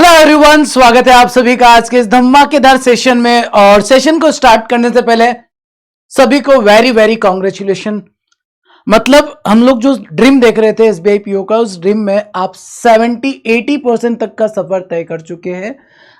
Hello everyone, स्वागत है आप सभी का आज के इस धमाकेदार सेशन में। और सेशन को स्टार्ट करने से पहले सभी को वेरी वेरी कॉन्ग्रेचुलेशन। मतलब हम लोग जो ड्रीम देख रहे थे एसबीआई पीओ का, उस ड्रीम में आप 70-80% तक का सफर तय कर चुके हैं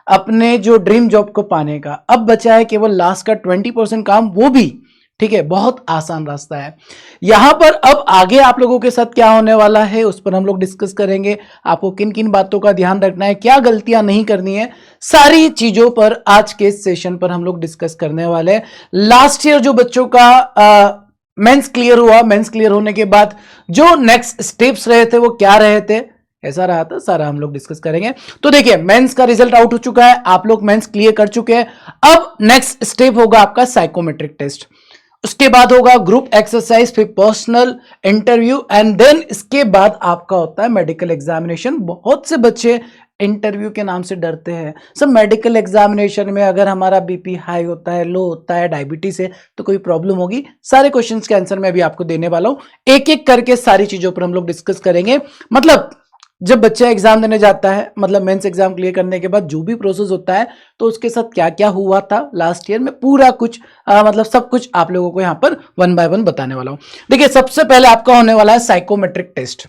अपने जो ड्रीम जॉब को पाने का। अब बचा है केवल लास्ट का 20% काम, वो भी ठीक है, बहुत आसान रास्ता है यहां पर। अब आगे आप लोगों के साथ क्या होने वाला है उस पर हम लोग डिस्कस करेंगे। आपको किन किन बातों का ध्यान रखना है, क्या गलतियां नहीं करनी है, सारी चीजों पर आज के सेशन पर हम लोग डिस्कस करने वाले हैं। लास्ट ईयर जो बच्चों का मेंस क्लियर हुआ, मेंस क्लियर होने के बाद जो नेक्स्ट स्टेप्स रहे थे वो क्या रहे थे, ऐसा रहा था, सारा हम लोग डिस्कस करेंगे। तो देखिए, मेंस का रिजल्ट आउट हो चुका है, आप लोग मेंस क्लियर कर चुके हैं। अब नेक्स्ट स्टेप होगा आपका साइकोमेट्रिक टेस्ट, उसके बाद होगा ग्रुप एक्सरसाइज, फिर पर्सनल इंटरव्यू एंड देन इसके बाद आपका होता है मेडिकल एग्जामिनेशन। बहुत से बच्चे इंटरव्यू के नाम से डरते हैं। सब मेडिकल एग्जामिनेशन में अगर हमारा बीपी हाई होता है, लो होता है, डायबिटीज है तो कोई प्रॉब्लम होगी। सारे क्वेश्चंस के आंसर मैं अभी आपको देने वाला हूं, एक एक करके सारी चीजों पर हम लोग डिस्कस करेंगे। मतलब जब बच्चा एग्जाम देने जाता है, मतलब मेंस एग्जाम क्लियर करने के बाद जो भी प्रोसेस होता है, तो उसके साथ क्या क्या हुआ था लास्ट ईयर में, पूरा कुछ मतलब सब कुछ आप लोगों को यहां पर वन बाय वन बताने वाला हूं। देखिए, सबसे पहले आपका होने वाला है साइकोमेट्रिक टेस्ट।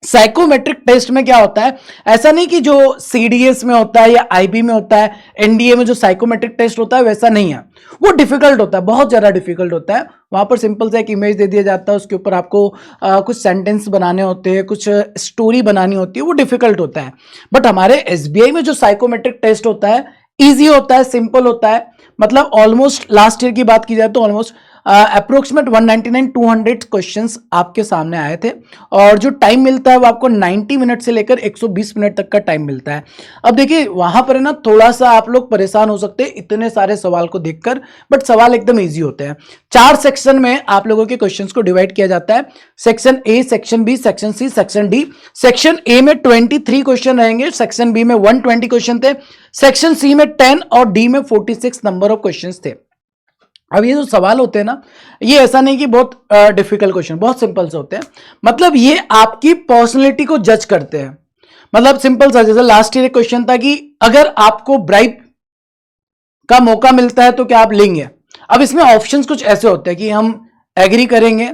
साइकोमेट्रिक टेस्ट में क्या होता है, ऐसा नहीं कि जो सीडीएस में होता है या आईबी में होता है, एनडीए में जो साइकोमेट्रिक टेस्ट होता है वैसा नहीं है। वो डिफिकल्ट होता है, बहुत ज्यादा डिफिकल्ट होता है। वहां पर सिंपल सा एक इमेज दे दिया जाता है, उसके ऊपर आपको कुछ सेंटेंस बनाने होते हैं, कुछ स्टोरी बनानी होती है, वो डिफिकल्ट होता है। बट हमारे एसबीआई में जो साइकोमेट्रिक टेस्ट होता है ईजी होता है, सिंपल होता है। मतलब ऑलमोस्ट लास्ट ईयर की बात की जाए तो ऑलमोस्ट अप्रोक्सीमेट 199-200 क्वेश्चंस आपके सामने आए थे, और जो टाइम मिलता है वो आपको 90 मिनट से लेकर 120 मिनट तक का टाइम मिलता है। अब देखिए, वहां पर है ना, थोड़ा सा आप लोग परेशान हो सकते हैं इतने सारे सवाल को देखकर, बट सवाल एकदम इजी होते हैं। 4 सेक्शन में आप लोगों के क्वेश्चंस को डिवाइड किया जाता है, section A, section B, section C, section D. Section A में 23 क्वेश्चन रहेंगे, सेक्शन बी में 120 क्वेश्चन थे, सेक्शन सी में 10 और डी में 46 नंबर ऑफ क्वेश्चंस थे। अब ये जो सवाल होते हैं ना, ये ऐसा नहीं कि बहुत डिफिकल्ट क्वेश्चन, बहुत सिंपल से होते हैं। मतलब ये आपकी पर्सनैलिटी को जज करते हैं। मतलब सिंपल सा, जैसे लास्ट ईयर क्वेश्चन था कि अगर आपको ब्राइब का मौका मिलता है तो क्या आप लेंगे। अब इसमें ऑप्शंस कुछ ऐसे होते हैं कि हम एग्री करेंगे,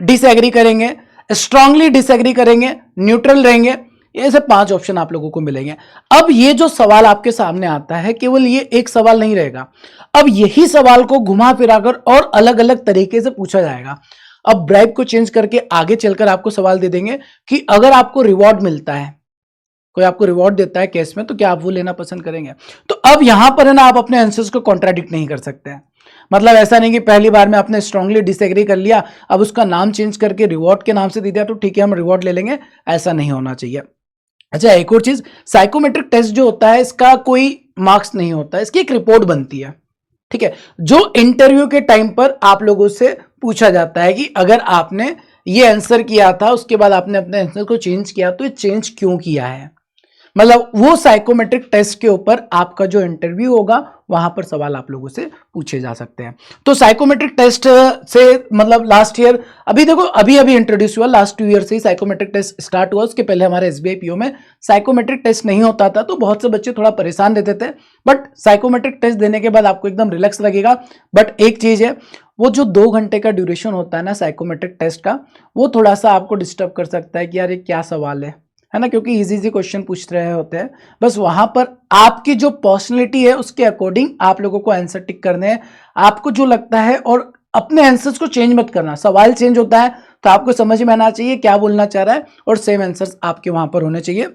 डिसएग्री करेंगे, स्ट्रांगली डिसएग्री करेंगे, न्यूट्रल रहेंगे। ऐसे 5 ऑप्शन आप लोगों को मिलेंगे। अब ये जो सवाल आपके सामने आता है, केवल ये एक सवाल नहीं रहेगा। अब यही सवाल को घुमा फिराकर और अलग अलग तरीके से पूछा जाएगा। अब ब्राइब को चेंज करके आगे चलकर आपको सवाल दे देंगे कि अगर आपको रिवॉर्ड मिलता है, कोई आपको रिवॉर्ड देता है केस में, तो क्या आप वो लेना पसंद करेंगे। तो अब यहां पर है ना, आप अपने आंसर्स को कॉन्ट्राडिक्ट नहीं कर सकते हैं। मतलब ऐसा नहीं कि पहली बार में आपने स्ट्रांगली डिसएग्री कर लिया, अब उसका नाम चेंज करके रिवॉर्ड के नाम से दे दिया तो ठीक है हम रिवॉर्ड ले लेंगे, ऐसा नहीं होना चाहिए। अच्छा, एक और चीज, साइकोमेट्रिक टेस्ट जो होता है इसका कोई मार्क्स नहीं होता है, इसकी एक रिपोर्ट बनती है, ठीक है, जो इंटरव्यू के टाइम पर आप लोगों से पूछा जाता है कि अगर आपने ये आंसर किया था, उसके बाद आपने अपने आंसर को चेंज किया, तो ये चेंज क्यों किया है। मतलब वो साइकोमेट्रिक टेस्ट के ऊपर आपका जो इंटरव्यू होगा वहां पर सवाल आप लोगों से पूछे जा सकते हैं। तो साइकोमेट्रिक टेस्ट से मतलब लास्ट ईयर, अभी देखो अभी इंट्रोड्यूस हुआ, लास्ट 2 ईयर से ही साइकोमेट्रिक टेस्ट स्टार्ट हुआ। उसके पहले हमारे एसबीआई पीओ में साइकोमेट्रिक टेस्ट नहीं होता था, तो बहुत से बच्चे थोड़ा परेशान रहते थे। बट साइकोमेट्रिक टेस्ट देने के बाद आपको एकदम रिलैक्स लगेगा। बट एक चीज है, वो जो 2 घंटे का ड्यूरेशन होता है ना साइकोमेट्रिक टेस्ट का, वो थोड़ा सा आपको डिस्टर्ब कर सकता है कि यार ये क्या सवाल है ना, क्योंकि इजी इजी क्वेश्चन पूछ रहे होते हैं। बस वहां पर आपकी जो पर्सनैलिटी है उसके अकॉर्डिंग आप लोगों को आंसर टिक करने हैं, आपको जो लगता है, और अपने आंसर्स को चेंज मत करना। सवाल चेंज होता है तो आपको समझ में आना चाहिए क्या बोलना चाह रहा है, और सेम आंसर्स आपके वहां पर होने चाहिए।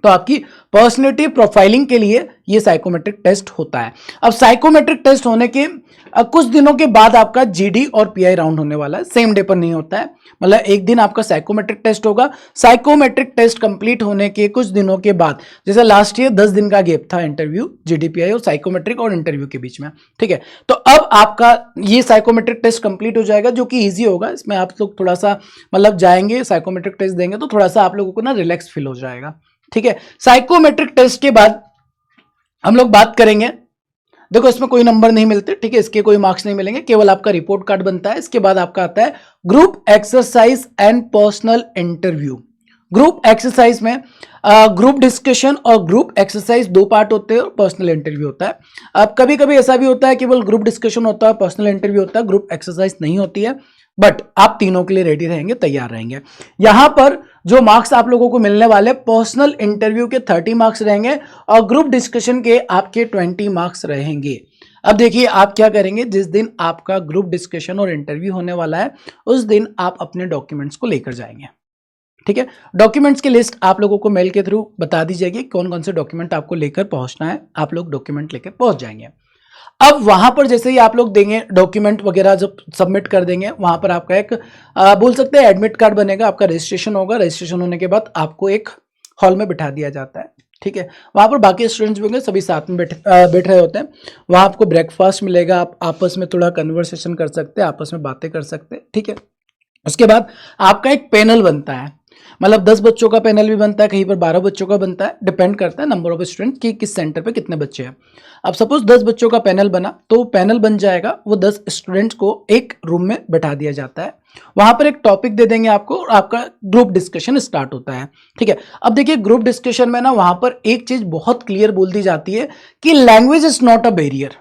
तो आपकी पर्सनैलिटी प्रोफाइलिंग के लिए ये साइकोमेट्रिक टेस्ट होता है। अब साइकोमेट्रिक टेस्ट होने के कुछ दिनों के बाद आपका जीडी और पीआई राउंड होने वाला है, सेम डे पर नहीं होता है। मतलब एक दिन आपका साइकोमेट्रिक टेस्ट होगा, साइकोमेट्रिक टेस्ट कंप्लीट होने के कुछ दिनों के बाद, जैसे लास्ट ईयर 10 दिन का गैप था इंटरव्यू, जीडी पीआई और साइकोमेट्रिक और इंटरव्यू के बीच में, ठीक है। तो अब आपका ये साइकोमेट्रिक टेस्ट कंप्लीट हो जाएगा, जो कि ईजी होगा। इसमें आप लोग थोड़ा सा मतलब जाएंगे, साइकोमेट्रिक टेस्ट देंगे तो थोड़ा सा आप लोगों को ना रिलैक्स फील हो जाएगा, ठीक है। साइकोमेट्रिक टेस्ट के बाद हम लोग बात करेंगे, देखो इसमें कोई नंबर नहीं मिलते, ठीक है, इसके कोई मार्क्स नहीं मिलेंगे, केवल आपका रिपोर्ट कार्ड बनता है। इसके बाद आपका आता है group exercise and personal interview. Group exercise में ग्रुप डिस्कशन और ग्रुप एक्सरसाइज दो पार्ट होते हैं और पर्सनल इंटरव्यू होता है। अब कभी कभी ऐसा भी होता है केवल ग्रुप डिस्कशन होता है, पर्सनल इंटरव्यू होता है, ग्रुप एक्सरसाइज नहीं होती है, बट आप तीनों के लिए रेडी रहेंगे, तैयार रहेंगे। यहां पर जो मार्क्स आप लोगों को मिलने वाले, पर्सनल इंटरव्यू के 30 मार्क्स रहेंगे और ग्रुप डिस्कशन के आपके 20 मार्क्स रहेंगे। अब देखिए आप क्या करेंगे, जिस दिन आपका ग्रुप डिस्कशन और इंटरव्यू होने वाला है उस दिन आप अपने डॉक्यूमेंट्स को लेकर जाएंगे। ठीक है, डॉक्यूमेंट्स की लिस्ट आप लोगों को मेल के थ्रू बता दी जाएगी, कौन कौन से डॉक्यूमेंट आपको लेकर पहुंचना है, आप लोग डॉक्यूमेंट लेकर पहुंच जाएंगे। अब वहां पर जैसे ही आप लोग देंगे डॉक्यूमेंट वगैरह, जब सबमिट कर देंगे वहां पर आपका एक बोल सकते हैं एडमिट कार्ड बनेगा, आपका रजिस्ट्रेशन होगा। रजिस्ट्रेशन होने के बाद आपको एक हॉल में बिठा दिया जाता है। ठीक है, वहां पर बाकी स्टूडेंट्स भी होंगे, सभी साथ में बैठ रहे होते हैं। वहां आपको ब्रेकफास्ट मिलेगा, आप आपस में थोड़ा कन्वर्सेशन कर सकते हैं, आपस में बातें कर सकते हैं। ठीक है, उसके बाद आपका एक पैनल बनता है, मतलब 10 बच्चों का पैनल भी बनता है, कहीं पर 12 बच्चों का बनता है, डिपेंड करता है नंबर ऑफ स्टूडेंट कि किस सेंटर पे कितने बच्चे हैं। अब सपोज 10 बच्चों का पैनल बना तो पैनल बन जाएगा, वो 10 स्टूडेंट्स को एक रूम में बैठा दिया जाता है, वहां पर एक टॉपिक दे देंगे आपको और आपका ग्रुप डिस्कशन स्टार्ट होता है। ठीक है, अब देखिए ग्रुप डिस्कशन में ना वहां पर एक चीज बहुत क्लियर बोल दी जाती है कि language is not a barrier.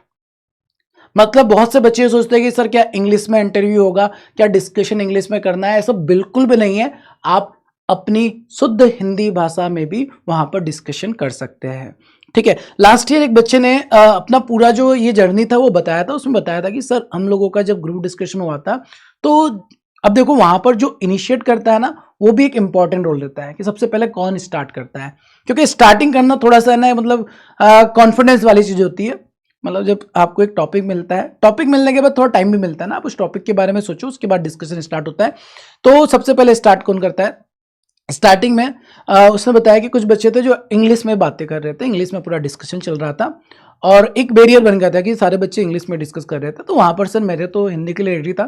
मतलब बहुत से बच्चे सोचते हैं कि सर क्या इंग्लिश में इंटरव्यू होगा, क्या डिस्कशन इंग्लिश में करना है, ऐसा बिल्कुल भी नहीं है। आप अपनी शुद्ध हिंदी भाषा में भी वहां पर डिस्कशन कर सकते हैं। ठीक है, लास्ट ईयर एक बच्चे ने अपना पूरा जो ये जर्नी था वो बताया था, उसमें बताया था कि सर हम लोगों का जब ग्रुप डिस्कशन हुआ था तो अब देखो वहां पर जो इनिशिएट करता है ना वो भी एक इंपॉर्टेंट रोल रहता है कि सबसे पहले कौन स्टार्ट करता है, क्योंकि स्टार्टिंग करना थोड़ा सा ना मतलब कॉन्फिडेंस वाली चीज होती है। मतलब जब आपको एक टॉपिक मिलता है, टॉपिक मिलने के बाद थोड़ा टाइम भी मिलता है ना, आप उस टॉपिक के बारे में सोचो, उसके बाद डिस्कशन स्टार्ट होता है। तो सबसे पहले स्टार्ट कौन करता है, स्टार्टिंग में उसने बताया कि कुछ बच्चे थे जो इंग्लिश में बातें कर रहे थे, इंग्लिश में पूरा डिस्कशन चल रहा था और एक बैरियर बन गया था कि सारे बच्चे इंग्लिश में डिस्कस कर रहे थे। तो वहां पर सर मेरे तो हिंदी के लिए रेडी था,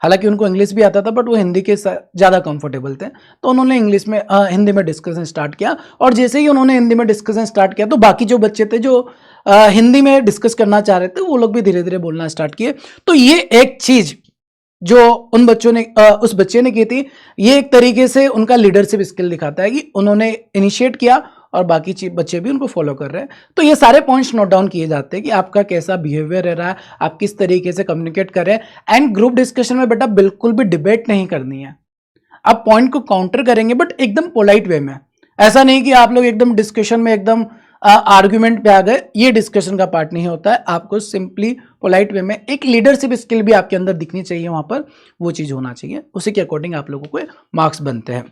हालांकि उनको इंग्लिश भी आता था बट वो हिंदी के ज़्यादा कंफर्टेबल थे, तो उन्होंने इंग्लिश में हिंदी में डिस्कशन स्टार्ट किया। और जैसे ही उन्होंने हिंदी में डिस्कशन स्टार्ट किया तो बाकी जो बच्चे थे जो हिंदी में डिस्कस करना चाह रहे थे वो लोग भी धीरे धीरे बोलना स्टार्ट किए। तो ये एक चीज जो उन बच्चों ने उस बच्चे ने की थी, ये एक तरीके से उनका लीडरशिप स्किल दिखाता है कि उन्होंने इनिशिएट किया और बाकी बच्चे भी उनको फॉलो कर रहे हैं। तो ये सारे पॉइंट्स नोट डाउन किए जाते हैं कि आपका कैसा बिहेवियर रह रहा है, आप किस तरीके से कम्युनिकेट कर रहे हैं। एंड ग्रुप डिस्कशन में बेटा बिल्कुल भी डिबेट नहीं करनी है, आप पॉइंट को काउंटर करेंगे बट एकदम पोलाइट वे में। ऐसा नहीं कि आप लोग एकदम डिस्कशन में एकदम आर्ग्यूमेंट पे आ गए, ये डिस्कशन का पार्ट नहीं होता है। आपको सिंपली पोलाइट वे में एक लीडरशिप स्किल भी आपके अंदर दिखनी चाहिए, वहां पर वो चीज होना चाहिए, उसी के अकॉर्डिंग आप लोगों को मार्क्स बनते हैं।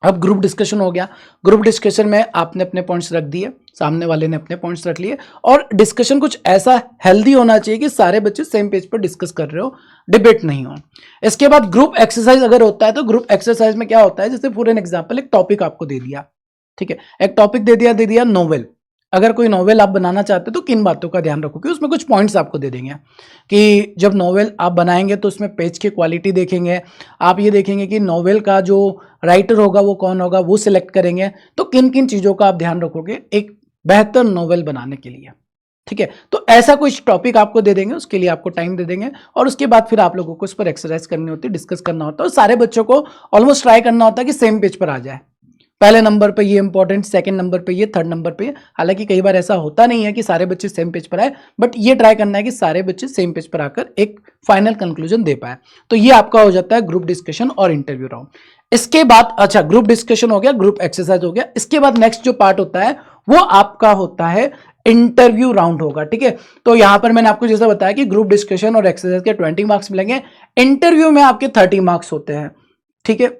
अब ग्रुप डिस्कशन हो गया, ग्रुप डिस्कशन में आपने अपने पॉइंट्स रख दिए, सामने वाले ने अपने पॉइंट्स रख लिए और डिस्कशन कुछ ऐसा हेल्दी होना चाहिए कि सारे बच्चे सेम पेज पर डिस्कस कर रहे हो, डिबेट नहीं हो। इसके बाद ग्रुप एक्सरसाइज अगर होता है तो ग्रुप एक्सरसाइज में क्या होता है, जैसे फॉर एन एग्जांपल एक टॉपिक आपको दे दिया, ठीक है, एक टॉपिक दे दिया नोवेल। अगर कोई नोवेल आप बनाना चाहते हो तो किन बातों का ध्यान रखोगे, उसमें कुछ पॉइंट्स आपको दे देंगे कि जब नोवेल आप बनाएंगे तो उसमें पेज की क्वालिटी देखेंगे, आप ये देखेंगे कि नोवेल का जो राइटर होगा वो कौन होगा, वो सिलेक्ट करेंगे। तो किन किन चीज़ों का आप ध्यान रखोगे एक बेहतर नोवेल बनाने के लिए, ठीक है। तो ऐसा कुछ टॉपिक आपको दे देंगे, उसके लिए आपको टाइम दे देंगे और उसके बाद फिर आप लोगों को उस पर एक्सरसाइज करनी होती है, डिस्कस करना होता है और सारे बच्चों को ऑलमोस्ट ट्राई करना होता है कि सेम पेज पर आ जाए। पहले नंबर पे ये इंपॉर्टेंट, सेकंड नंबर पे ये, थर्ड नंबर पे ये। हालांकि कई बार ऐसा होता नहीं है कि सारे बच्चे सेम पेज पर आए, बट ये ट्राई करना है कि सारे बच्चे सेम पेज पर आकर एक फाइनल कंक्लूजन दे पाए। तो ये आपका हो जाता है ग्रुप डिस्कशन और इंटरव्यू राउंड। इसके बाद अच्छा ग्रुप डिस्कशन हो गया, ग्रुप एक्सरसाइज हो गया, इसके बाद नेक्स्ट जो पार्ट होता है वो आपका होता है इंटरव्यू राउंड होगा, ठीक है। तो यहां पर मैंने आपको जैसा बताया कि ग्रुप डिस्कशन और एक्सरसाइज के 20 मार्क्स मिलेंगे, इंटरव्यू में आपके 30 मार्क्स होते हैं, ठीक है।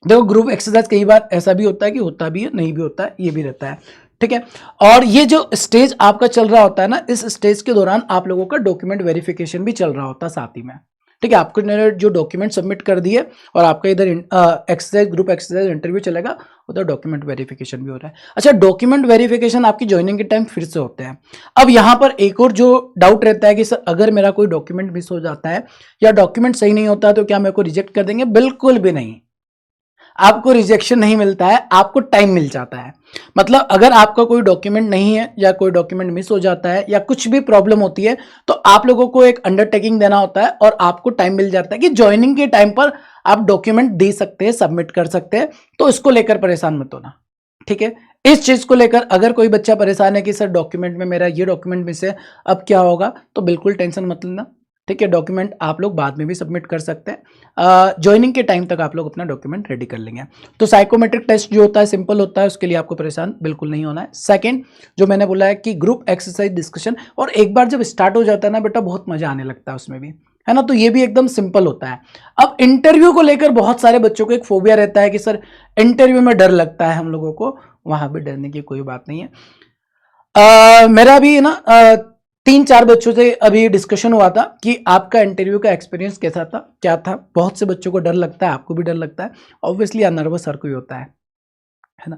देखो ग्रुप एक्सरसाइज कई बार ऐसा भी होता है कि होता भी है, नहीं भी होता है, ये भी रहता है, ठीक है। और ये जो स्टेज आपका चल रहा होता है ना, इस स्टेज के दौरान आप लोगों का डॉक्यूमेंट वेरिफिकेशन भी चल रहा होता है साथ ही में, ठीक है। आपको जो डॉक्यूमेंट सबमिट कर दिए और आपका इधर एक्सरसाइज ग्रुप एक्सरसाइज इंटरव्यू चलेगा, उधर डॉक्यूमेंट वेरिफिकेशन भी हो रहा है। अच्छा डॉक्यूमेंट वेरिफिकेशन आपकी ज्वाइनिंग के टाइम फिर से होते हैं। अब यहाँ पर एक और जो डाउट रहता है कि सर अगर मेरा कोई डॉक्यूमेंट मिस हो जाता है या डॉक्यूमेंट सही नहीं होता तो क्या मेरे को रिजेक्ट कर देंगे? बिल्कुल भी नहीं, आपको रिजेक्शन नहीं मिलता है, आपको टाइम मिल जाता है। मतलब अगर आपका कोई डॉक्यूमेंट नहीं है या कोई डॉक्यूमेंट मिस हो जाता है या कुछ भी प्रॉब्लम होती है तो आप लोगों को एक अंडरटेकिंग देना होता है और आपको टाइम मिल जाता है कि ज्वाइनिंग के टाइम पर आप डॉक्यूमेंट दे सकते हैं, सबमिट कर सकते हैं। तो इसको लेकर परेशान मत होना, ठीक है, इस चीज को लेकर अगर कोई बच्चा परेशान है कि सर डॉक्यूमेंट में मेरा ये डॉक्यूमेंट मिस है, अब क्या होगा, तो बिल्कुल टेंशन मत लेना। ठीक है, डॉक्यूमेंट आप लोग बाद में भी सबमिट कर सकते हैं, ज्वाइनिंग के टाइम तक आप लोग अपना डॉक्यूमेंट रेडी कर लेंगे। तो साइकोमेट्रिक टेस्ट जो होता है सिंपल होता है, उसके लिए आपको परेशान बिल्कुल नहीं होना है। सेकंड जो मैंने बोला है कि ग्रुप एक्सरसाइज डिस्कशन, और एक बार जब स्टार्ट हो जाता है ना बेटा, बहुत मजा आने लगता है उसमें भी, है ना, तो ये भी एकदम सिंपल होता है। अब इंटरव्यू को लेकर बहुत सारे बच्चों को एक फोबिया रहता है कि सर इंटरव्यू में डर लगता है हम लोगों को, वहां भी डरने की कोई बात नहीं है। मेरा भी ना 3-4 बच्चों से अभी डिस्कशन हुआ था कि आपका इंटरव्यू का एक्सपीरियंस कैसा था, क्या था। बहुत से बच्चों को डर लगता है, आपको भी डर लगता है, ऑब्वियसली नर्वस हर कोई होता है ना।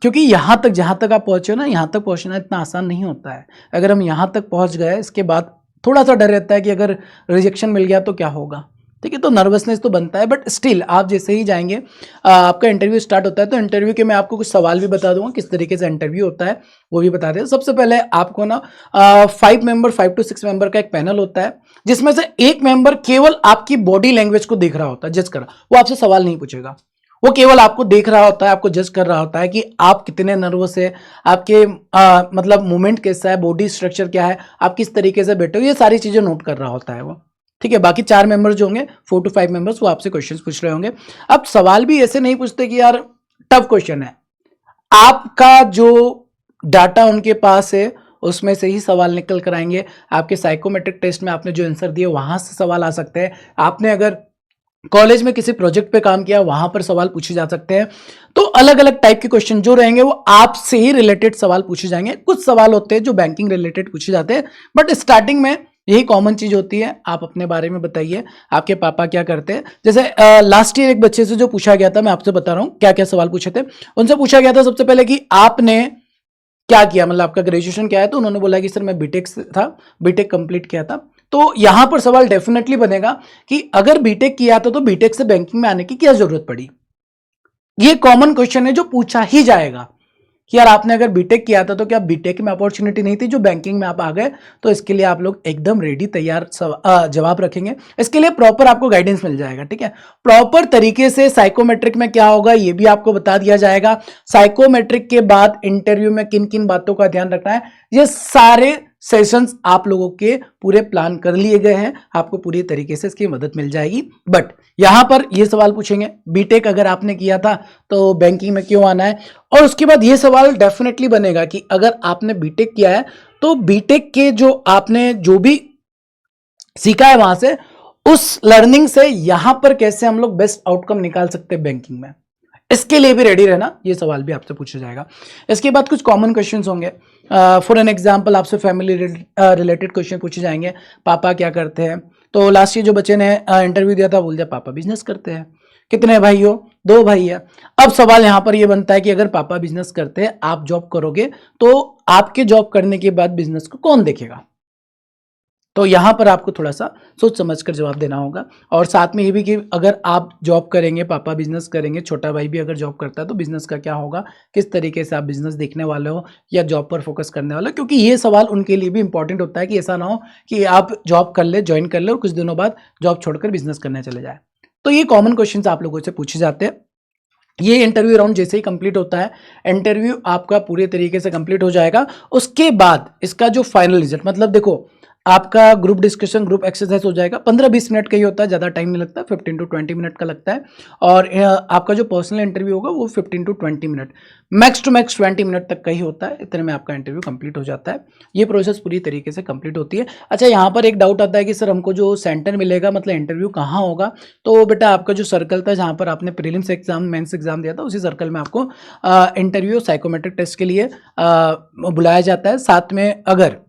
क्योंकि यहाँ तक जहाँ तक आप पहुँचे हो ना, यहाँ तक पहुँचना इतना आसान नहीं होता है। अगर हम यहाँ तक पहुँच गए, इसके बाद थोड़ा सा डर रहता है कि अगर रिजेक्शन मिल गया तो क्या होगा। ठीक है, तो नर्वसनेस तो बनता है, बट स्टिल आप जैसे ही जाएंगे, आपका इंटरव्यू स्टार्ट होता है, तो इंटरव्यू के मैं आपको कुछ सवाल भी बता दूंगा, किस तरीके से इंटरव्यू होता है वो भी बता दें। सबसे पहले आपको ना 5 to 6 मेंबर का एक पैनल होता है, जिसमें से एक मेंबर केवल आपकी बॉडी लैंग्वेज को देख रहा होता है, जज कर रहा, वो आपसे सवाल नहीं पूछेगा, वो केवल आपको देख रहा होता है, आपको जज कर रहा होता है कि आप कितने नर्वस है, आपके मतलब मूवमेंट कैसा है, बॉडी स्ट्रक्चर क्या है, आप किस तरीके से बैठे हो, ये सारी चीजें नोट कर रहा होता है वो। ठीक है, बाकी 4 मेंबर्स जो होंगे, 4 to 5 मेंबर्स, वो आपसे क्वेश्चंस पूछ रहे होंगे। अब सवाल भी ऐसे नहीं पूछते कि यार टफ क्वेश्चन है, आपका जो डाटा उनके पास है उसमें से ही सवाल निकल कर आएंगे। आपके साइकोमेट्रिक टेस्ट में आपने जो आंसर दिए वहां से सवाल आ सकते हैं, आपने अगर कॉलेज में किसी प्रोजेक्ट पे काम किया वहां पर सवाल पूछे जा सकते हैं। तो अलग अलग टाइप के क्वेश्चन जो रहेंगे वो आपसे ही रिलेटेड सवाल पूछे जाएंगे। कुछ सवाल होते हैं जो बैंकिंग रिलेटेड पूछे जाते हैं, बट स्टार्टिंग में यही कॉमन चीज होती है, आप अपने बारे में बताइए, आपके पापा क्या करते हैं। जैसे लास्ट ईयर एक बच्चे से जो पूछा गया था, मैं आपसे बता रहा हूं क्या क्या सवाल पूछे थे। उनसे पूछा गया था सबसे पहले कि आपने क्या किया, मतलब आपका ग्रेजुएशन क्या है, तो उन्होंने बोला कि सर मैं बीटेक था, बीटेक कंप्लीट किया था। तो यहां पर सवाल डेफिनेटली बनेगा कि अगर बीटेक किया था तो बीटेक से बैंकिंग में आने की क्या जरूरत पड़ी। ये कॉमन क्वेश्चन है जो पूछा ही जाएगा कि यार आपने अगर बीटेक किया था तो क्या बीटेक में अपॉर्चुनिटी नहीं थी जो बैंकिंग में आप आ गए। तो इसके लिए आप लोग एकदम रेडी तैयार जवाब रखेंगे, इसके लिए प्रॉपर आपको गाइडेंस मिल जाएगा। ठीक है, प्रॉपर तरीके से साइकोमेट्रिक में क्या होगा ये भी आपको बता दिया जाएगा। साइकोमेट्रिक के बाद इंटरव्यू में किन किन बातों का ध्यान रखना है, ये सारे सेशंस आप लोगों के पूरे प्लान कर लिए गए हैं, आपको पूरी तरीके से इसकी मदद मिल जाएगी। बट यहां पर ये सवाल पूछेंगे बीटेक अगर आपने किया था तो बैंकिंग में क्यों आना है, और उसके बाद ये सवाल डेफिनेटली बनेगा कि अगर आपने बीटेक किया है तो बीटेक के जो आपने जो भी सीखा है वहां से, उस लर्निंग से यहां पर कैसे हम लोग बेस्ट आउटकम निकाल सकते हैं बैंकिंग में, इसके लिए भी रेडी रहना। ये सवाल भी आपसे पूछा जाएगा। इसके बाद कुछ कॉमन क्वेश्चंस होंगे, फॉर एन एग्जांपल आपसे फैमिली रिलेटेड क्वेश्चन पूछे जाएंगे। पापा क्या करते हैं, तो लास्ट ईयर जो बच्चे ने इंटरव्यू दिया था बोल दिया पापा बिजनेस करते हैं। कितने भाई हो, 2 भाई है। अब सवाल यहां पर ये बनता है कि अगर पापा बिजनेस करते हैं, आप जॉब करोगे, तो आपके जॉब करने के बाद बिजनेस को कौन देखेगा। तो यहां पर आपको थोड़ा सा सोच समझ कर जवाब देना होगा। और साथ में ये भी कि अगर आप जॉब करेंगे, पापा बिजनेस करेंगे, छोटा भाई भी अगर जॉब करता है तो बिजनेस का क्या होगा, किस तरीके से आप बिजनेस देखने वाले हो या जॉब पर फोकस करने वाले हो। क्योंकि ये सवाल उनके लिए भी इंपॉर्टेंट होता है कि ऐसा ना हो कि आप जॉब कर ले, ज्वाइन कर ले और कुछ दिनों बाद जॉब छोड़कर बिजनेस करने चले जाए। तो ये कॉमन क्वेश्चन आप लोगों से पूछे जाते हैं। ये इंटरव्यू राउंड जैसे ही कंप्लीट होता है, इंटरव्यू आपका पूरे तरीके से कंप्लीट हो जाएगा। उसके बाद इसका जो फाइनल रिजल्ट, मतलब देखो आपका ग्रुप डिस्कशन, ग्रुप एक्सरसाइज हो जाएगा, 15-20 मिनट का ही होता है, ज़्यादा टाइम नहीं लगता, 15 to 20 मिनट का लगता है। और आपका जो पर्सनल इंटरव्यू होगा वो 15 to 20 minute, max to max 20 minute तक का ही होता है। इतने में आपका इंटरव्यू कंप्लीट हो जाता है। ये प्रोसेस पूरी तरीके से कंप्लीट होती है। अच्छा, यहाँ पर एक डाउट आता है कि सर हमको जो सेंटर मिलेगा, मतलब इंटरव्यू कहाँ होगा। तो बेटा आपका जो सर्कल था जहाँ पर आपने प्रीलिम्स एग्जाम, मेंस एग्जाम दिया था, उसी सर्कल में आपको इंटरव्यू साइकोमेट्रिक टेस्ट के लिए बुलाया जाता है। साथ में अगर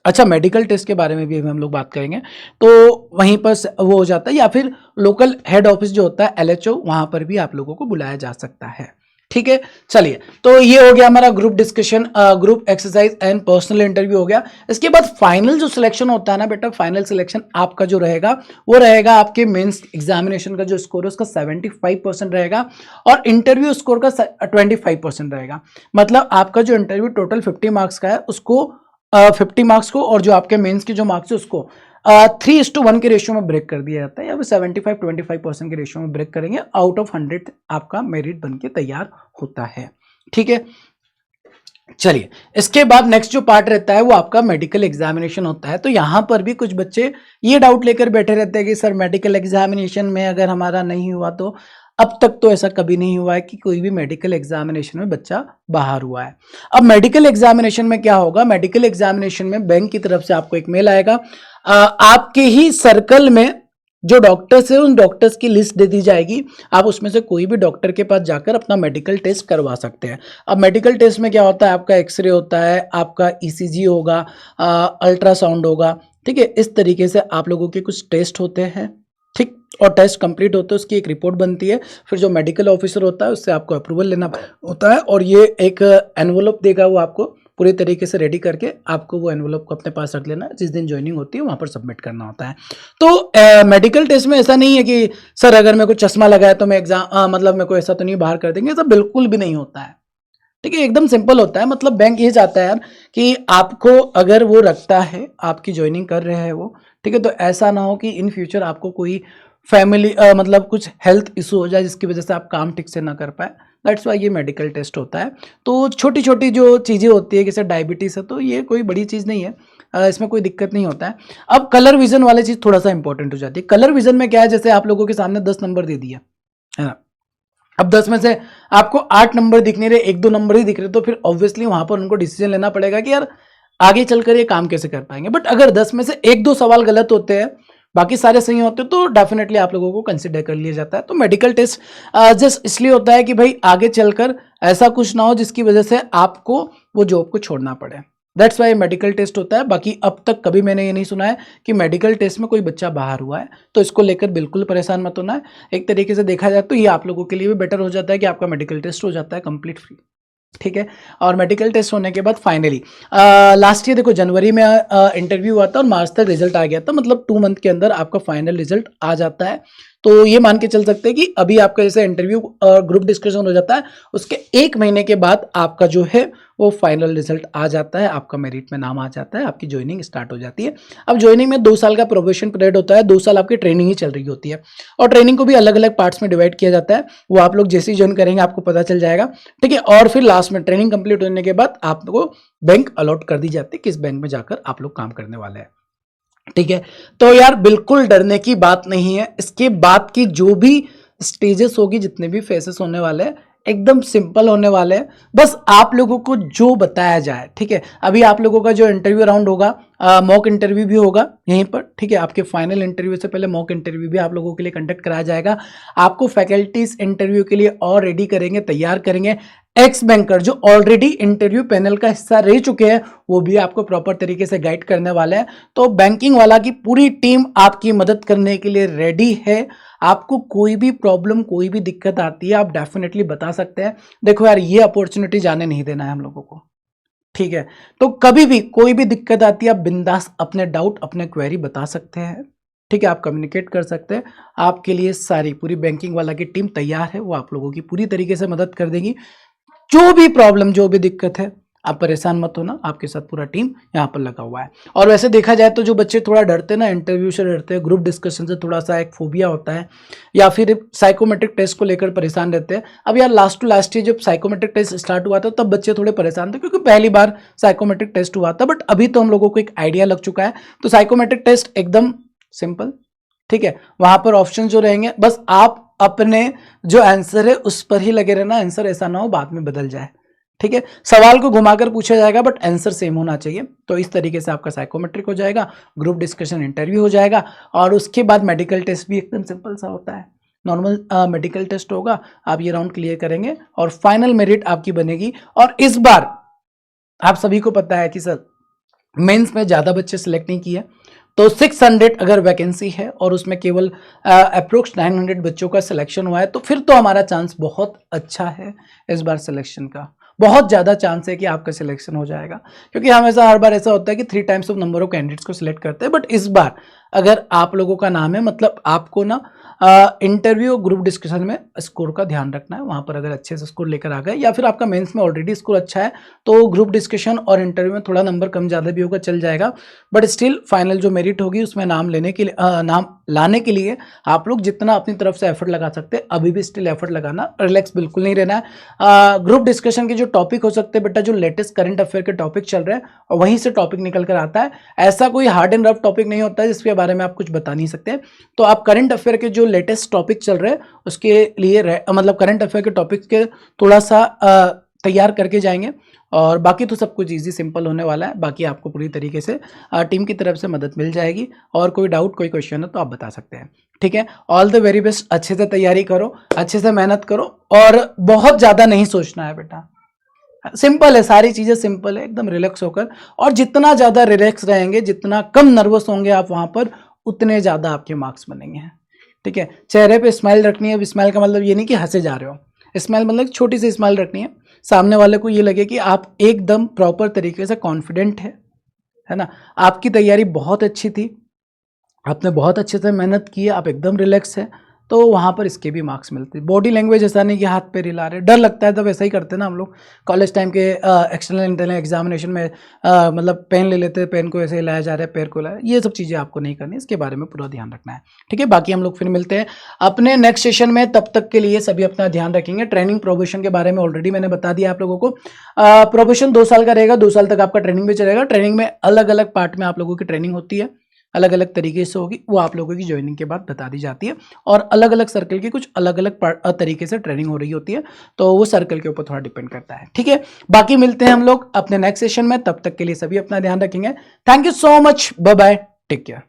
अच्छा मेडिकल टेस्ट के बारे में भी हम लोग बात करेंगे, तो वहीं पर वो हो जाता है, या फिर लोकल हेड ऑफिस जो होता है LHO, वहां पर भी आप लोगों को बुलाया जा सकता है। ठीक है, चलिए, तो ये हो गया हमारा group discussion, group exercise and personal interview हो गया। इसके बाद फाइनल जो सिलेक्शन होता है ना बेटा, फाइनल सिलेक्शन आपका जो रहेगा वो रहेगा आपके मेंस एग्जामिनेशन का जो स्कोर है उसका 75% रहेगा, और इंटरव्यू स्कोर का 25% रहेगा। मतलब आपका जो इंटरव्यू टोटल 50 मार्क्स का है, उसको 50 मार्क्स को, और जो आपके मेंस के जो मार्क्स है उसको 3:1 के रेशियो में ब्रेक कर दिया जाता है, या फिर 75-25% के रेशियो में ब्रेक करेंगे। आउट ऑफ 100 आपका मेरिट बन के तैयार होता है। ठीक है, चलिए इसके बाद नेक्स्ट जो पार्ट रहता है वो आपका मेडिकल एग्जामिनेशन होता है। तो यहाँ पर भी कुछ बच्चे ये डाउट लेकर बैठे रहते हैं कि सर मेडिकल एग्जामिनेशन में अगर हमारा नहीं हुआ तो, अब तक तो ऐसा कभी नहीं हुआ है कि कोई भी मेडिकल एग्जामिनेशन में बच्चा बाहर हुआ है। अब मेडिकल एग्जामिनेशन में क्या होगा, मेडिकल एग्जामिनेशन में बैंक की तरफ से आपको एक मेल आएगा, आपके ही सर्कल में जो डॉक्टर्स है उन डॉक्टर्स की लिस्ट दे दी जाएगी, आप उसमें से कोई भी डॉक्टर के पास जाकर अपना मेडिकल टेस्ट करवा सकते हैं। अब मेडिकल टेस्ट में क्या होता है, आपका एक्सरे होता है, आपका ईसीजी होगा, अल्ट्रासाउंड होगा, ठीक है, इस तरीके से आप लोगों के कुछ टेस्ट होते हैं, ठीक, और टेस्ट कंप्लीट होते हैं उसकी एक रिपोर्ट बनती है, फिर जो मेडिकल ऑफिसर होता है उससे आपको अप्रूवल लेना होता है, और ये एक एनवलप देगा, वो आपको पूरी तरीके से रेडी करके आपको वो एनवलप को अपने पास रख लेना है, जिस दिन ज्वाइनिंग होती है वहां पर सबमिट करना होता है। तो मेडिकल टेस्ट में ऐसा नहीं है कि सर अगर मेरे को चश्मा लगाया तो मैं एग्जाम मतलब मेरे को ऐसा तो नहीं बाहर कर देंगे, ऐसा बिल्कुल भी नहीं होता है, ठीक है, एकदम सिंपल होता है। मतलब बैंक ये चाहता है यार कि आपको अगर वो रखता है, आपकी ज्वाइनिंग कर रहे हैं वो, ठीक है, तो ऐसा ना हो कि इन फ्यूचर आपको कोई फैमिली मतलब कुछ हेल्थ इशू हो जाए जिसकी वजह से आप काम ठीक से ना कर पाए, दैट्स वाई ये मेडिकल टेस्ट होता है। तो छोटी छोटी जो चीज़ें होती है, जैसे डायबिटीज़ है, तो ये कोई बड़ी चीज़ नहीं है, इसमें कोई दिक्कत नहीं होता है। अब कलर विजन वाली चीज़ थोड़ा सा इंपॉर्टेंट हो जाती है। कलर विजन में क्या है, जैसे आप लोगों के सामने 10 नंबर दे दिया है ना, अब 10 में से आपको 8 नंबर दिख नहीं रहे, 1-2 नंबर ही दिख रहे, तो फिर ऑब्वियसली वहां पर उनको डिसीजन लेना पड़ेगा कि यार आगे चलकर ये काम कैसे कर पाएंगे। बट अगर 10 में से 1-2 सवाल गलत होते हैं, बाकी सारे सही होते हैं, तो डेफिनेटली आप लोगों को कंसिडर कर लिया जाता है। तो मेडिकल टेस्ट जस्ट इसलिए होता है कि भाई आगे चलकर ऐसा कुछ ना हो जिसकी वजह से आपको वो जॉब को छोड़ना पड़े, दैट्स वाई मेडिकल टेस्ट होता है। बाकी अब तक कभी मैंने ये नहीं सुना है कि मेडिकल टेस्ट में कोई बच्चा बाहर हुआ है, तो इसको लेकर बिल्कुल परेशान मत होना है। एक तरीके से देखा जाए तो ये आप लोगों के लिए भी बेटर हो जाता है कि आपका मेडिकल टेस्ट हो जाता है कंप्लीट फ्री, ठीक है। और मेडिकल टेस्ट होने के बाद फाइनली लास्ट ईयर देखो जनवरी में इंटरव्यू हुआ था और मार्च तक रिजल्ट आ गया था, मतलब 2 मंथ के अंदर आपका फाइनल रिजल्ट आ जाता है। तो ये मान के चल सकते हैं कि अभी आपका जैसे इंटरव्यू और ग्रुप डिस्कशन हो जाता है, उसके 1 महीने के बाद आपका जो है वो फाइनल रिजल्ट आ जाता है, आपका मेरिट में नाम आ जाता है, आपकी ज्वाइनिंग स्टार्ट हो जाती है। अब ज्वाइनिंग में 2 साल का प्रोबेशन पीरियड होता है, 2 साल आपकी ट्रेनिंग ही चल रही होती है, और ट्रेनिंग को भी अलग अलग पार्ट्स में डिवाइड किया जाता है, वो आप लोग जैसे ही ज्वाइन करेंगे आपको पता चल जाएगा, ठीक है। और फिर लास्ट में ट्रेनिंग कंप्लीट होने के बाद आपको बैंक अलॉट कर दी जाती है, किस बैंक में जाकर आप लोग काम करने वाले हैं, ठीक है। तो यार बिल्कुल डरने की बात नहीं है, इसके बाद की जो भी स्टेजेस होगी, जितने भी फेसेस होने वाले हैं, एकदम सिंपल होने वाले हैं, बस आप लोगों को जो बताया जाए, ठीक है। अभी आप लोगों का जो इंटरव्यू राउंड होगा, मॉक इंटरव्यू भी होगा यहीं पर, ठीक है, आपके फाइनल इंटरव्यू से पहले मॉक इंटरव्यू भी आप लोगों के लिए कंडक्ट कराया जाएगा। आपको फैकल्टीज इंटरव्यू के लिए और रेडी करेंगे, तैयार करेंगे। एक्स बैंकर जो ऑलरेडी इंटरव्यू पैनल का हिस्सा रह चुके हैं, वो भी आपको प्रॉपर तरीके से गाइड करने वाले हैं। तो बैंकिंग वाला की पूरी टीम आपकी मदद करने के लिए रेडी है। आपको कोई भी प्रॉब्लम, कोई भी दिक्कत आती है, आप डेफिनेटली बता सकते हैं। देखो यार, ये अपॉर्चुनिटी जाने नहीं देना है हम लोगों को, ठीक है। तो कभी भी कोई भी दिक्कत आती है, आप बिंदास अपने डाउट, अपने क्वेरी बता सकते हैं, ठीक है, आप कम्युनिकेट कर सकते हैं। आपके लिए सारी पूरी बैंकिंग वाला की टीम तैयार है, वो आप लोगों की पूरी तरीके से मदद कर देगी। जो भी प्रॉब्लम, जो भी दिक्कत है, आप परेशान मत होना, आपके साथ पूरा टीम यहाँ पर लगा हुआ है। और वैसे देखा जाए तो जो बच्चे थोड़ा डरते हैं ना, इंटरव्यू से डरते हैं, ग्रुप डिस्कशन से थोड़ा सा एक फोबिया होता है, या फिर साइकोमेट्रिक टेस्ट को लेकर परेशान रहते हैं। अब यार लास्ट टू लास्ट ईयर जब साइकोमेट्रिक टेस्ट स्टार्ट हुआ था तब बच्चे थोड़े परेशान थे, क्योंकि पहली बार साइकोमेट्रिक टेस्ट हुआ था, बट अभी तो हम लोगों को एक आइडिया लग चुका है। तो साइकोमेट्रिक टेस्ट एकदम सिंपल, ठीक है, वहां पर ऑप्शन जो रहेंगे, बस आप अपने जो आंसर है उस पर ही लगे रहना, आंसर ऐसा ना हो बाद में बदल जाए, ठीक है। सवाल को घुमाकर पूछा जाएगा बट आंसर सेम होना चाहिए। तो इस तरीके से आपका साइकोमेट्रिक हो जाएगा, ग्रुप डिस्कशन इंटरव्यू हो जाएगा, और उसके बाद मेडिकल टेस्ट भी एकदम सिंपल सा होता है, नॉर्मल मेडिकल टेस्ट होगा, आप ये राउंड क्लियर करेंगे और फाइनल मेरिट आपकी बनेगी। और इस बार आप सभी को पता है कि सर मेंस में ज़्यादा बच्चे सिलेक्ट नहीं किए, तो 600 अगर वैकेंसी है और उसमें केवल अप्रोक्स 900 बच्चों का सिलेक्शन हुआ है, तो फिर तो हमारा चांस बहुत अच्छा है इस बार सिलेक्शन का, बहुत ज़्यादा चांस है कि आपका सिलेक्शन हो जाएगा। क्योंकि हमेशा हर बार ऐसा होता है कि 3 times of number of candidates को सिलेक्ट करते हैं, बट इस बार अगर आप लोगों का नाम है, मतलब आपको ना इंटरव्यू ग्रुप डिस्कशन में स्कोर का ध्यान रखना है। वहां पर अगर अच्छे से स्कोर लेकर आ गए, या फिर आपका मेंस में ऑलरेडी स्कोर अच्छा है, तो ग्रुप डिस्कशन और इंटरव्यू में थोड़ा नंबर कम ज़्यादा भी होगा, चल जाएगा, बट स्टिल फाइनल जो मेरिट मेरिट होगी उसमें नाम लेने के लिए नाम लाने के लिए आप लोग जितना अपनी तरफ से एफर्ट लगा सकते हैं अभी भी स्टिल एफर्ट लगाना, रिलैक्स बिल्कुल नहीं रहना है। ग्रुप डिस्कशन के जो टॉपिक हो सकते हैं बेटा, जो लेटेस्ट करंट अफेयर के टॉपिक चल रहे हैं और वहीं से टॉपिक निकल कर आता है, ऐसा कोई हार्ड एंड रफ टॉपिक नहीं होता है जिसके बारे में आप कुछ बता नहीं सकते। तो आप करंट अफेयर के जो लेटेस्ट टॉपिक चल रहे हैं उसके लिए मतलब करंट अफेयर के टॉपिक के थोड़ा सा तैयार करके जाएंगे और बाकी तो सब कुछ इजी सिंपल होने वाला है। बाकी आपको पूरी तरीके से टीम की तरफ से मदद मिल जाएगी और कोई डाउट कोई क्वेश्चन है तो आप बता सकते हैं, ठीक है। ऑल द वेरी बेस्ट, अच्छे से तैयारी करो, अच्छे से मेहनत करो और बहुत ज़्यादा नहीं सोचना है बेटा, सिंपल है, सारी चीज़ें सिंपल है, एकदम रिलैक्स होकर। और जितना ज़्यादा रिलैक्स रहेंगे, जितना कम नर्वस होंगे आप वहाँ पर, उतने ज़्यादा आपके मार्क्स बनेंगे, ठीक है। चेहरे पे स्माइल रखनी है। अब स्माइल का मतलब ये नहीं कि हंसे जा रहे हो, स्माइल मतलब छोटी सी स्माइल रखनी है, सामने वाले को ये लगे कि आप एकदम प्रॉपर तरीके से कॉन्फिडेंट है ना। आपकी तैयारी बहुत अच्छी थी, आपने बहुत अच्छे से मेहनत की है, आप एकदम रिलैक्स है, तो वहाँ पर इसके भी मार्क्स मिलते हैं। बॉडी लैंग्वेज ऐसा नहीं कि हाथ पे हिला रहे, डर लगता है तो वैसा ही करते हैं ना हम लोग कॉलेज टाइम के एक्सटर्नल इंटरनल एग्जामिनेशन में, मतलब पेन ले लेते हैं, पेन को ऐसे हिलाया जा रहा है, पैर को हिलाया, ये सब चीज़ें आपको नहीं करनी, इसके बारे में पूरा ध्यान रखना है, ठीक है। बाकी हम लोग फिर मिलते हैं अपने नेक्स्ट सेशन में, तब तक के लिए सभी अपना ध्यान रखेंगे। ट्रेनिंग प्रोबेशन के बारे में ऑलरेडी मैंने बता दिया आप लोगों को। प्रोबेशन 2 साल का रहेगा, 2 साल तक आपका ट्रेनिंग भी चलेगा। ट्रेनिंग में अलग अलग पार्ट में आप लोगों की ट्रेनिंग होती है, अलग अलग तरीके से होगी, वो आप लोगों की ज्वाइनिंग के बाद बता दी जाती है। और अलग अलग सर्कल की कुछ अलग अलग तरीके से ट्रेनिंग हो रही होती है, तो वो सर्कल के ऊपर थोड़ा डिपेंड करता है, ठीक है। बाकी मिलते हैं हम लोग अपने नेक्स्ट सेशन में, तब तक के लिए सभी अपना ध्यान रखेंगे। Thank you so much, bye bye, take care.